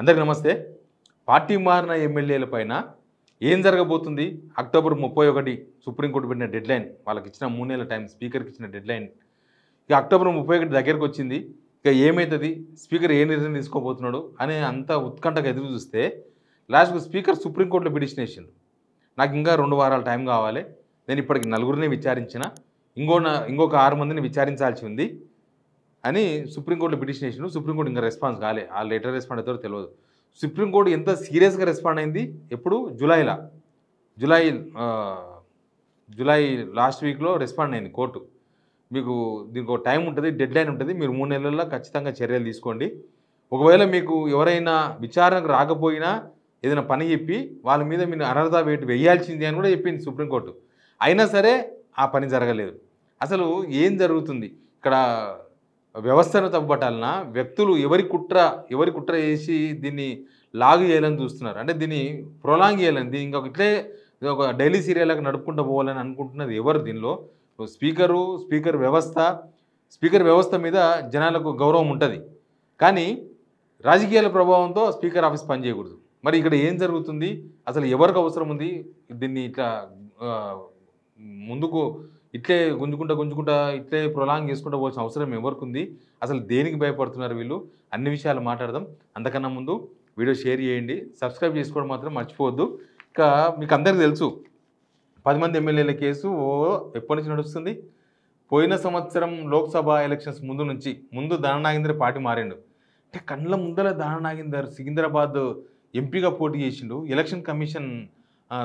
అందరికీ నమస్తే. పార్టీ మారిన ఎమ్మెల్యేల పైన ఏం జరగబోతుంది? అక్టోబర్ 31 సుప్రీంకోర్టు పెట్టిన డెడ్‌లైన్. వాళ్ళకిచ్చిన 3 నెలల టైం, స్పీకర్‌కి ఇచ్చిన డెడ్‌లైన్. ఇక అక్టోబర్ 31 దగ్గరకొచ్చింది. ఇక ఏమైతది? స్పీకర్ ఏ నిర్ణయం తీసుకోబోతున్నాడు అని అంతా ఉత్కంఠగా ఎదురు చూస్తే లాస్ట్‌కు స్పీకర్ సుప్రీంకోర్టులో పిటిషన్ ఏసిండు. నాకు ఇంకా 2 వారాల టైం కావాలి. నేను ఇప్పటికి నలుగురిని విచారించిన. ఇంకొక 6 మందిని విచారించాల్సి ఉంది అని సుప్రీంకోర్టులో పిటిషన్ వేసిండు. సుప్రీంకోర్టు ఇంకా రెస్పాన్స్ కాలే. వాళ్ళు ఎట్లా రెస్పాండ్ అవుతారో తెలియదు. సుప్రీంకోర్టు ఎంత సీరియస్గా రెస్పాండ్ అయింది ఎప్పుడు? జూలై లాస్ట్ వీక్లో రెస్పాండ్ అయింది కోర్టు. మీకు దీనికి ఒక టైం ఉంటుంది, డెడ్లైన్ ఉంటుంది, మీరు 3 నెలల్లో ఖచ్చితంగా చర్యలు తీసుకోండి. ఒకవేళ మీకు ఎవరైనా విచారణకు రాకపోయినా ఏదైనా పని చెప్పి వాళ్ళ మీద మీరు అనర్హత వేటు వేయాల్సింది అని కూడా చెప్పింది సుప్రీంకోర్టు. అయినా సరే ఆ పని జరగలేదు. అసలు ఏం జరుగుతుంది ఇక్కడ? వ్యవస్థను తప్పుపట్టాలన్నా వ్యక్తులు ఎవరి కుట్ర చేసి దీన్ని లాగు చేయాలని చూస్తున్నారు. అంటే దీన్ని ప్రొలాంగ్ చేయాలని, దీన్ని ఇంకొక ఇట్లే ఒక డైలీ సీరియల్లాగా నడుపుకుంటూ పోవాలని అనుకుంటున్నది ఎవరు దీనిలో? స్పీకర్ వ్యవస్థ మీద జనాలకు గౌరవం ఉంటుంది, కానీ రాజకీయాల ప్రభావంతో స్పీకర్ ఆఫీస్ పనిచేయకూడదు. మరి ఇక్కడ ఏం జరుగుతుంది? అసలు ఎవరికి అవసరం ఉంది దీన్ని ఇట్లా ముందుకు ఇట్లే గుంజుకుంటా ఇట్లే ప్రొలాంగ్ చేసుకుంటూ పోవాల్సిన అవసరం ఎవరికి ఉంది? అసలు దేనికి భయపడుతున్నారు వీళ్ళు? అన్ని విషయాలు మాట్లాడదాం. అంతకన్నా ముందు వీడియో షేర్ చేయండి, సబ్స్క్రైబ్ చేసుకోవడం మాత్రం మర్చిపోవద్దు. ఇక మీకు అందరికీ తెలుసు 10 మంది ఎమ్మెల్యేల కేసు ఎప్పటి నుంచి నడుస్తుంది? పోయిన సంవత్సరం లోక్సభ ఎలక్షన్స్ ముందు దాన నాగేందర్ పార్టీ మారిండు. అంటే కళ్ళ ముందర దాన నాగేందర్ సికింద్రాబాద్ ఎంపీగా పోటీ చేసిండు. ఎలక్షన్ కమిషన్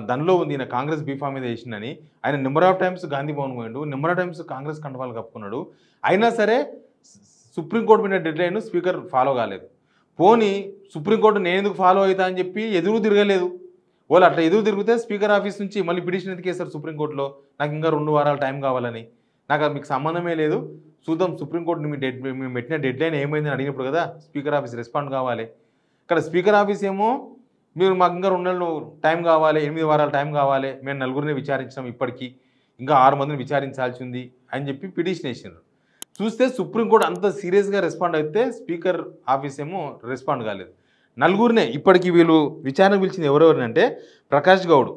దానిలో ఉంది, ఈయన కాంగ్రెస్ బీఫామ్ మీద వేసిందని. ఆయన number of times Gandhi Bhavan పోయిండు, నెంబర్ ఆఫ్ టైమ్స్ కాంగ్రెస్ కండవాలు కప్పుకున్నాడు. అయినా సరే సుప్రీంకోర్టు మీద డెడ్లైన్ స్పీకర్ ఫాలో కాలేదు. పోనీ సుప్రీంకోర్టు నేను ఎందుకు ఫాలో అవుతా అని చెప్పి ఎదురు తిరగలేదు. వాళ్ళు అట్లా ఎదురు తిరిగితే స్పీకర్ ఆఫీస్ నుంచి మళ్ళీ పిటిషన్ ఎందుకేస్తారు సుప్రీంకోర్టులో? నాకు ఇంకా 2 వారాల టైం కావాలని. నాకు మీకు సంబంధమే లేదు, చూద్దాం సుప్రీంకోర్టు మేము పెట్టిన డెడ్లైన్ ఏమైందని అడిగినప్పుడు కదా స్పీకర్ ఆఫీస్ రెస్పాండ్ కావాలి. ఇక్కడ స్పీకర్ ఆఫీస్ ఏమో మీరు మాకు ఇంకా 2 నెలలు టైం కావాలి, 8 వారాల టైం కావాలి, మేము నలుగురిని విచారించాం, ఇప్పటికీ ఇంకా 6 మందిని విచారించాల్సి ఉంది అని చెప్పి పిటిషన్ వేసినారు. చూస్తే సుప్రీంకోర్టు అంత సీరియస్గా రెస్పాండ్ అయితే స్పీకర్ ఆఫీస్ ఏమో రెస్పాండ్ కాలేదు. నలుగురినే ఇప్పటికీ వీళ్ళు విచారణకు పిలిచింది ఎవరెవరినంటే ప్రకాష్ గౌడ్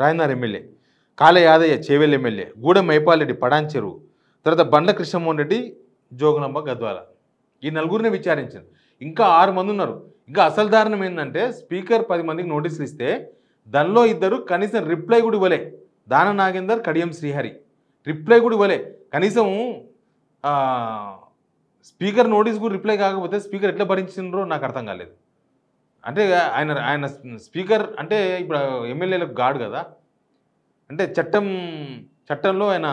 రాయనార్ ఎమ్మెల్యే, కాళ యాదయ్య చేవెల్ ఎమ్మెల్యే, గూడెం మైపాల్ రెడ్డి పడాన్ చెరువు, తర్వాత బండ్ల కృష్ణమోహన్ రెడ్డి జోగులాంబ గద్వాల. ఈ నలుగురినే విచారించారు. ఇంకా 6 మంది ఉన్నారు. ఇంకా అసలు దారుణం ఏంటంటే స్పీకర్ 10 మందికి నోటీసులు ఇస్తే దానిలో 2 కనీసం రిప్లై కూడా ఇవ్వలే. దాన నాగేందర్, కడియం శ్రీహరి రిప్లై కూడా ఇవ్వలే. కనీసం స్పీకర్ నోటీస్ కూడా రిప్లై కాకపోతే స్పీకర్ ఎట్లా భరించిండ్రో నాకు అర్థం కాలేదు. అంటే ఆయన స్పీకర్ అంటే ఇప్పుడు ఎమ్మెల్యేలకు గాడు కదా, అంటే చట్టంలో ఆయన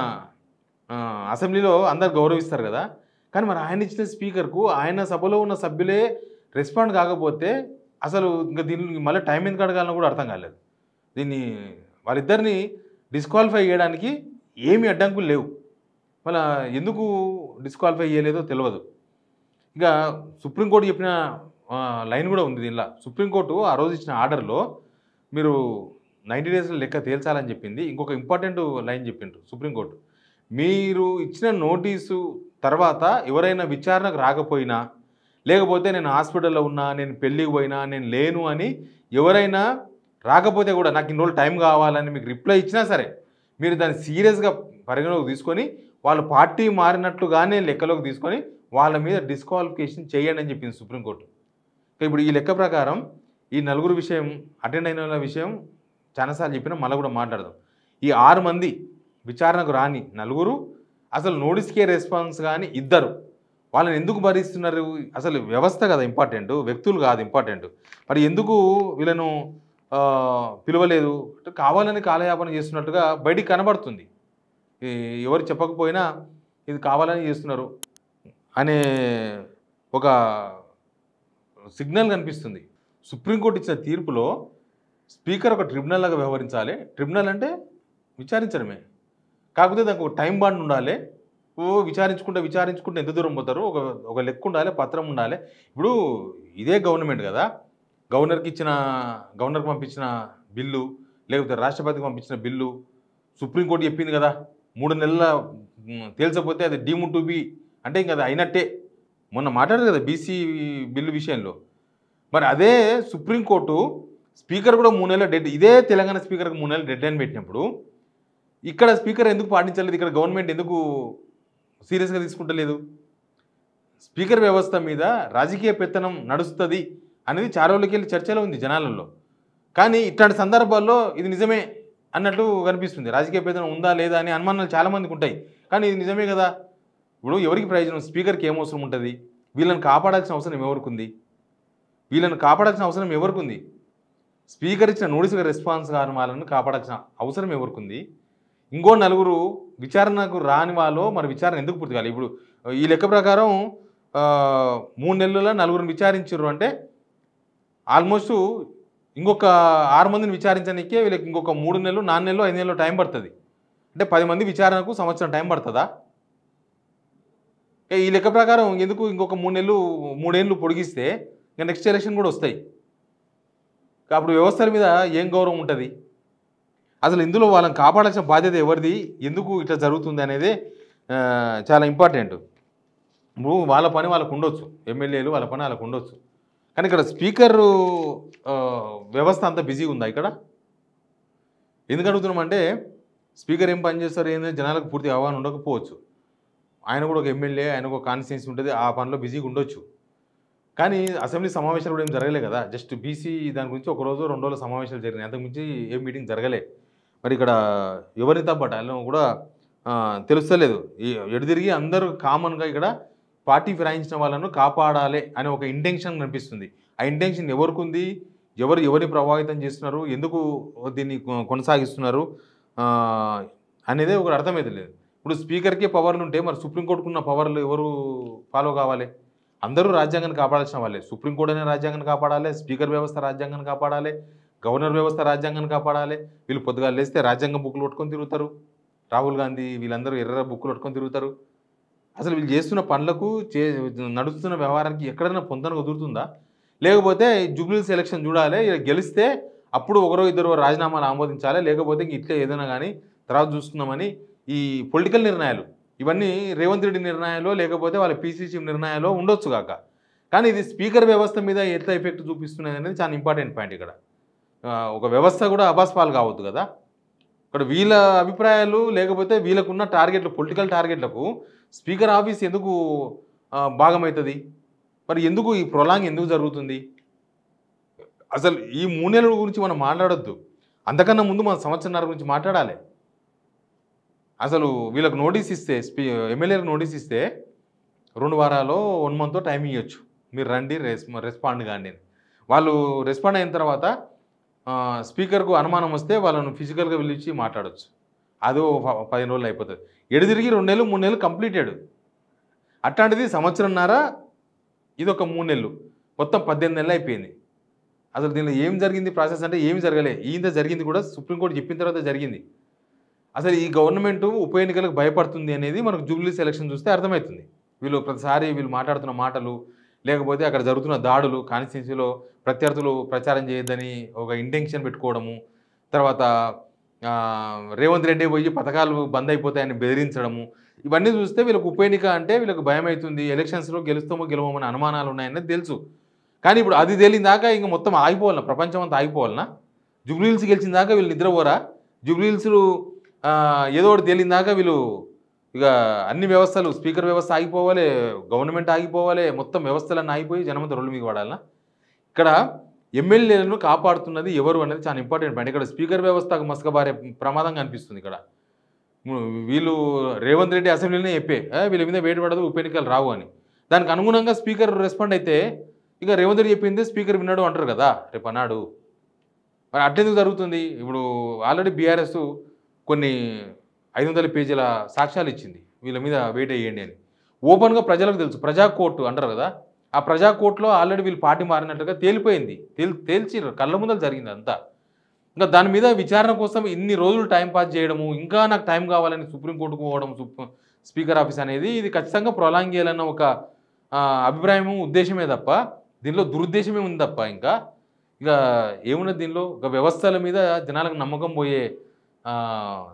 అసెంబ్లీలో అందరు గౌరవిస్తారు కదా. కానీ మరి ఆయన ఇచ్చిన స్పీకర్కు ఆయన సభలో ఉన్న సభ్యులే రెస్పాండ్ కాకపోతే అసలు ఇంకా దీనికి మళ్ళీ టైం ఎందుకు అడగాలని కూడా అర్థం కాలేదు. దీన్ని వాళ్ళిద్దరిని డిస్క్వాలిఫై చేయడానికి ఏమీ అడ్డంకులు లేవు. మళ్ళీ ఎందుకు డిస్క్వాలిఫై చేయలేదో తెలియదు. ఇక సుప్రీంకోర్టు చెప్పిన లైన్ కూడా ఉంది దీనిలో. సుప్రీంకోర్టు ఆ రోజు ఇచ్చిన ఆర్డర్లో మీరు 90 డేస్లో లెక్క తేల్చాలని చెప్పింది. ఇంకొక ఇంపార్టెంట్ లైన్ చెప్పిండ్రు సుప్రీంకోర్టు. మీరు ఇచ్చిన నోటీసు తర్వాత ఎవరైనా విచారణకు రాకపోయినా, లేకపోతే నేను హాస్పిటల్లో ఉన్నా, నేను పెళ్ళికి పోయినా, నేను లేను అని ఎవరైనా రాకపోతే కూడా నాకు ఇన్ని రోజులు టైం కావాలని మీకు రిప్లై ఇచ్చినా సరే మీరు దాన్ని సీరియస్గా పరిగణలోకి తీసుకొని వాళ్ళు పార్టీ మారినట్లుగానే లెక్కలోకి తీసుకొని వాళ్ళ మీద డిస్క్వాలిఫికేషన్ చేయండి అని చెప్పింది సుప్రీంకోర్టు. ఇప్పుడు ఈ లెక్క ప్రకారం ఈ నలుగురు విషయం, అటెండ్ అయిన వాళ్ళ విషయం చాలాసార్లు చెప్పినా మళ్ళీ కూడా మాట్లాడదాం. ఈ 6 మంది విచారణకు రాని నలుగురు, అసలు నోటీస్కే రెస్పాన్స్ కానీ 2, వాళ్ళని ఎందుకు భరిస్తున్నారు? అసలు వ్యవస్థ కదా ఇంపార్టెంట్, వ్యక్తులు కాదు ఇంపార్టెంట్. మరి ఎందుకు వీళ్ళను పిలవలేదు? అంటే కావాలని కాలయాపన చేస్తున్నట్టుగా బయటికి కనబడుతుంది. ఎవరు చెప్పకపోయినా ఇది కావాలని చేస్తున్నారు అనే ఒక సిగ్నల్ కనిపిస్తుంది. సుప్రీంకోర్టు ఇచ్చిన తీర్పులో స్పీకర్ ఒక ట్రిబ్యునల్ లాగా వ్యవహరించాలి. ట్రిబ్యునల్ అంటే విచారించడమే, కాకపోతే దానికి ఒక టైం బాండ్ ఉండాలి. విచారించుకుంటే ఎంత దూరం పోతారు? ఒక లెక్క ఉండాలి, పత్రం ఉండాలి. ఇప్పుడు ఇదే గవర్నమెంట్ కదా, గవర్నర్కి పంపించిన బిల్లు, లేకపోతే రాష్ట్రపతికి పంపించిన బిల్లు సుప్రీంకోర్టు చెప్పింది కదా 3 నెలల తేల్చకపోతే అది డీమ్డ్ టు బి అంటే ఇంకా అది అయినట్టే. మొన్న మాట్లాడారు కదా బీసీ బిల్లు విషయంలో. మరి అదే సుప్రీంకోర్టు స్పీకర్ కూడా 3 నెలల డెడ్, ఇదే తెలంగాణ స్పీకర్కి 3 నెలల డెడ్ లైన్ పెట్టినప్పుడు ఇక్కడ స్పీకర్ ఎందుకు పాటించలేదు? ఇక్కడ గవర్నమెంట్ ఎందుకు సీరియస్గా తీసుకుంటలేదు? స్పీకర్ వ్యవస్థ మీద రాజకీయ పెత్తనం నడుస్తుంది అనేది చాలా రోజులకి వెళ్ళి చర్చలో ఉంది జనాలలో. కానీ ఇట్లాంటి సందర్భాల్లో ఇది నిజమే అన్నట్టు కనిపిస్తుంది. రాజకీయ పెత్తనం ఉందా లేదా అని అనుమానాలు చాలామందికి ఉంటాయి. కానీ ఇది నిజమే కదా. ఇప్పుడు ఎవరికి ప్రయోజనం? స్పీకర్కి ఏం అవసరం ఉంటుంది? వీళ్ళని కాపాడాల్సిన అవసరం ఎవరికి ఉంది? వీళ్ళని కాపాడాల్సిన అవసరం ఎవరికి ఉంది? స్పీకర్ ఇచ్చిన నోటీసుగా రెస్పాన్స్ కాని వాళ్ళని కాపాడాల్సిన అవసరం ఎవరికి ఉంది? ఇంకో నలుగురు విచారణకు రాని వాళ్ళు మరి విచారణ ఎందుకు పూర్తి కావాలి? ఇప్పుడు ఈ లెక్క ప్రకారం 3 నెలల్లో 4గురిని విచారించారు అంటే ఆల్మోస్ట్ ఇంకొక 6 మందిని విచారించడానికే వీళ్ళకి ఇంకొక 3 నెలలు 4 నెలలు 5 నెలలు టైం పడుతుంది. అంటే 10 మంది విచారణకు సంవత్సరం టైం పడుతుందా? ఈ లెక్క ప్రకారం ఎందుకు ఇంకొక 3 నెలలు 3 ఏళ్ళు పొడిగిస్తే ఇంకా నెక్స్ట్ ఎలక్షన్ కూడా వస్తాయి. అప్పుడు వ్యవస్థల మీద ఏం గౌరవం ఉంటుంది? అసలు ఇందులో వాళ్ళని కాపాడాల్సిన బాధ్యత ఎవరిది? ఎందుకు ఇట్లా జరుగుతుంది అనేది చాలా ఇంపార్టెంట్. వాళ్ళ పని వాళ్ళకు ఉండొచ్చు, ఎమ్మెల్యేలు వాళ్ళ పని వాళ్ళకు ఉండొచ్చు. కానీ ఇక్కడ స్పీకర్ వ్యవస్థ అంతా బిజీగా ఉందా ఇక్కడ? ఎందుకు అడుగుతున్నామంటే స్పీకర్ ఏం పని చేస్తారు ఏంటంటే జనాలకు పూర్తి అవగాహన ఉండకపోవచ్చు. ఆయన కూడా ఒక ఎమ్మెల్యే, ఆయనకు ఒక కాన్స్టిట్యున్సీ ఉంటుంది, ఆ పనిలో బిజీగా ఉండొచ్చు. కానీ అసెంబ్లీ సమావేశాలు కూడా ఏం జరగలే కదా. జస్ట్ బీసీ దాని గురించి 1 రోజు 2 రోజుల సమావేశాలు జరిగినాయి, అంతకుమించి ఏం మీటింగ్ జరగలే. మరి ఇక్కడ ఎవరిని తప్పటాలో కూడా తెలుస్తలేదు. ఎడుదిరిగి అందరూ కామన్గా ఇక్కడ పార్టీ ఫిరాయించిన వాళ్ళను కాపాడాలి అనే ఒక ఇంటెన్షన్ కనిపిస్తుంది. ఆ ఇంటెన్షన్ ఎవరికి ఉంది? ఎవరిని ప్రభావితం చేస్తున్నారు? ఎందుకు దీన్ని కొనసాగిస్తున్నారు అనేదే ఒకటి అర్థమైతే లేదు. ఇప్పుడు స్పీకర్కే పవర్లు ఉంటే మరి సుప్రీంకోర్టుకున్న పవర్లు ఎవరు ఫాలో కావాలి? అందరూ రాజ్యాంగాన్ని కాపాడాల్సిన వాళ్ళే. సుప్రీంకోర్టు అనే రాజ్యాంగాన్ని కాపాడాలి, స్పీకర్ వ్యవస్థ రాజ్యాంగాన్ని కాపాడాలి, గవర్నర్ వ్యవస్థ రాజ్యాంగాన్ని కాపాడాలి. వీళ్ళు పొద్దుగా లేస్తే రాజ్యాంగం బుక్లు పట్టుకొని తిరుగుతారు. రాహుల్ గాంధీ వీళ్ళందరూ ఎర్ర బుక్లు పట్టుకొని తిరుగుతారు. అసలు వీళ్ళు చేస్తున్న పనులకు నడుస్తున్న వ్యవహారానికి ఎక్కడైనా పొందన కుదురుతుందా? లేకపోతే జూబ్లీహిల్స్ ఎలక్షన్ చూడాలి, గెలిస్తే అప్పుడు 1-2 రాజీనామాలు ఆమోదించాలి, లేకపోతే ఇట్లా ఏదైనా కానీ తర్వాత చూసుకుందామని ఈ పొలిటికల్ నిర్ణయాలు ఇవన్నీ రేవంత్ రెడ్డి నిర్ణయాలు లేకపోతే వాళ్ళ పీసీసీ నిర్ణయాలు ఉండొచ్చు కాక. కానీ ఇది స్పీకర్ వ్యవస్థ మీద ఎట్లా ఎఫెక్ట్ చూపిస్తున్నది అనేది చాలా ఇంపార్టెంట్ పాయింట్. ఇక్కడ ఒక వ్యవస్థ కూడా అబాస్పాలు కావద్దు కదా. ఇక్కడ వీళ్ళ అభిప్రాయాలు లేకపోతే వీళ్ళకున్న టార్గెట్లు, పొలిటికల్ టార్గెట్లకు స్పీకర్ ఆఫీస్ ఎందుకు భాగమవుతుంది? మరి ఎందుకు ఈ ప్రొలాంగ్ ఎందుకు జరుగుతుంది? అసలు ఈ 3 నెలల గురించి మనం మాట్లాడొద్దు, అంతకన్నా ముందు మన సంవత్సరాల గురించి మాట్లాడాలి. అసలు వీళ్ళకు నోటీస్ ఇస్తే ఎమ్మెల్యేలకు నోటీస్ ఇస్తే 2 వారాలు 1 మంత్ టైం ఇవ్వచ్చు, మీరు రండి రెస్పాండ్ కాండి. వాళ్ళు రెస్పాండ్ అయిన తర్వాత స్పీకర్కు అనుమానం వస్తే వాళ్ళను ఫిజికల్గా పిలిచి మాట్లాడవచ్చు. అదో 15 రోజులు అయిపోతుంది. ఎడుదిరిగి 2 నెలలు 3 నెలలు కంప్లీటెడ్. అట్లాంటిది సంవత్సరంన్నర, ఇది ఒక 3 నెలలు, మొత్తం 18 నెలలు అయిపోయింది. అసలు దీనిలో ఏం జరిగింది ప్రాసెస్ అంటే ఏమి జరగలే. ఇంత జరిగింది కూడా సుప్రీంకోర్టు చెప్పిన తర్వాత జరిగింది. అసలు ఈ గవర్నమెంట్ ఉప ఎన్నికలకు భయపడుతుంది అనేది మనకు జూబ్లీహిల్స్ ఎలక్షన్ చూస్తే అర్థమవుతుంది. వీళ్ళు ప్రతిసారి వీళ్ళు మాట్లాడుతున్న మాటలు లేకపోతే అక్కడ జరుగుతున్న దాడులు, కాన్స్టిట్యున్సీలో ప్రత్యర్థులు ప్రచారం చేయొద్దని ఒక ఇంటెన్షన్ పెట్టుకోవడము, తర్వాత రేవంత్ రెడ్డి పోయి పథకాలు బంద్ అయిపోతాయని బెదిరించడము, ఇవన్నీ చూస్తే వీళ్ళకి ఉప ఎన్నిక అంటే వీళ్ళకి భయం అవుతుంది, ఎలక్షన్స్లో గెలుస్తామో గెలవమని అనుమానాలు ఉన్నాయనేది తెలుసు. కానీ ఇప్పుడు అది తేలిన దాకా ఇంక మొత్తం ఆగిపోవాలన్నా, ప్రపంచం అంతా ఆగిపోవాలన్నా? జూబ్లీహిల్స్ గెలిచిన దాకా వీళ్ళు నిద్రపోరా? జూబ్లీహిల్స్ ఏదో ఒకటి తేలిన దాకా వీళ్ళు ఇక అన్ని వ్యవస్థలు, స్పీకర్ వ్యవస్థ ఆగిపోవాలి, గవర్నమెంట్ ఆగిపోవాలి, మొత్తం వ్యవస్థలన్నీ ఆగిపోయి జనమంతా రోడ్ల మీద పడాలన్నా? ఇక్కడ ఎమ్మెల్యేలను కాపాడుతున్నది ఎవరు అనేది చాలా ఇంపార్టెంట్ పాయింట్. ఇక్కడ స్పీకర్ వ్యవస్థకు మసకబారే ప్రమాదంగా అనిపిస్తుంది. ఇక్కడ వీళ్ళు రేవంత్ రెడ్డి అసెంబ్లీనే చెప్పే వీళ్ళ మీద వేడి పడదు, ఉప ఎన్నికలు రావు అని. దానికి అనుగుణంగా స్పీకర్ రెస్పాండ్ అయితే ఇక రేవంత్ రెడ్డి చెప్పింది స్పీకర్ విన్నాడు అంటారు కదా రేపు అన్నాడు. మరి అట్టెందుకు జరుగుతుంది? ఇప్పుడు ఆల్రెడీ బీఆర్ఎస్ కొన్ని 500 పేజీల సాక్ష్యాలు ఇచ్చింది వీళ్ళ మీద వెయిట్ వేయండి అని. ఓపెన్గా ప్రజలకు తెలుసు, ప్రజా కోర్టు అంటారు కదా, ఆ ప్రజా కోర్టులో ఆల్రెడీ వీళ్ళు పార్టీ మారినట్టుగా తేలిపోయింది, తేల్చిర్రు, కళ్ళ ముందర జరిగింది అంతా. ఇంకా దాని మీద విచారణ కోసం ఇన్ని రోజులు టైం పాస్ చేయడము, ఇంకా నాకు టైం కావాలని సుప్రీంకోర్టుకు పోవడం స్పీకర్ ఆఫీస్ అనేది, ఇది ఖచ్చితంగా ప్రొలాంగ్ చేయాలన్న ఒక అభిప్రాయము, ఉద్దేశమే తప్ప దీనిలో దురుద్దేశమే ఉంది తప్ప ఇంకా ఏమున్నది దీనిలో? ఒక వ్యవస్థల మీద జనాలకు నమ్మకం పోయే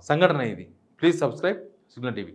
సంఘటన ఇది. Please subscribe signal TV.